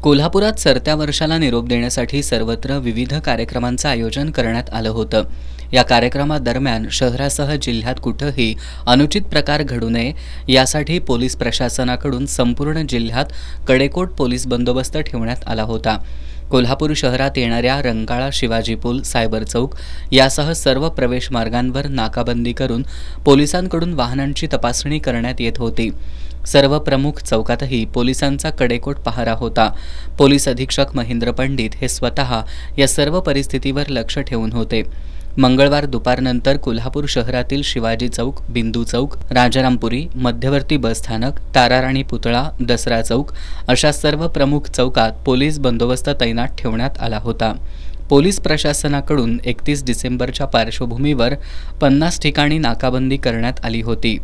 कोल्हापुरात सरत्या वर्षाला निरोप देण्यासाठी सर्वत्र विविध कार्यक्रमांचं आयोजन करण्यात आलं होतं. या कार्यक्रमादरम्यान शहरासह जिल्ह्यात कुठंही अनुचित प्रकार घडू नये यासाठी पोलीस प्रशासनाकडून संपूर्ण जिल्ह्यात कडेकोट पोलीस बंदोबस्त ठेवण्यात आला होता. कोल्हापूर शहरात येणाऱ्या रंकाळा, शिवाजी पूल, सायबर चौक यासह सर्व प्रवेश मार्गांवर नाकाबंदी करून पोलिसांकडून वाहनांची तपासणी करण्यात येत होती. सर्व प्रमुख चौकातही पोलिसांचा कडेकोट पहारा होता. पोलीस अधीक्षक महेंद्र पंडित हे स्वतः या सर्व परिस्थितीवर लक्ष ठेवून होते. मंगळवार दुपारनंतर कोल्हापूर शहरातील शिवाजी चौक, बिंदू चौक, राजारामपुरी, मध्यवर्ती बसस्थानक, ताराराणी पुतळा, दसरा चौक अशा सर्व प्रमुख चौकात पोलीस बंदोबस्त तैनात ठेवण्यात आला होता. पोलीस प्रशासनाकडून 31 डिसेंबरच्या पार्श्वभूमीवर 50 ठिकाणी नाकाबंदी करण्यात आली होती.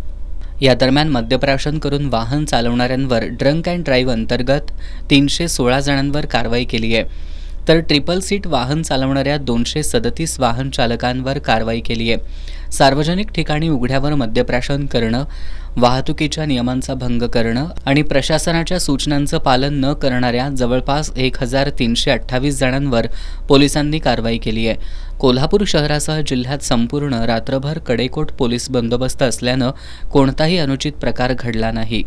या दरम्यान मद्यप्राशन करून वाहन चालवणाऱ्यांवर ड्रंक अँड ड्राईव्ह अंतर्गत 316 जणांवर कारवाई केली आहे, तर ट्रिपल सीट वाहन चालवणाऱ्या 237 वाहन चालकांवर कारवाई केली आहे. सार्वजनिक ठिकाणी उघड्यावर मद्यप्राशन करणं, वाहतुकीच्या नियमांचा भंग करणं आणि प्रशासनाच्या सूचनांचं पालन न करणाऱ्या जवळपास 1328 जणांवर पोलिसांनी कारवाई केली आहे. कोल्हापूर शहरासह जिल्ह्यात संपूर्ण रात्रभर कडेकोट पोलीस बंदोबस्त असल्यानं कोणताही अनुचित प्रकार घडला नाही.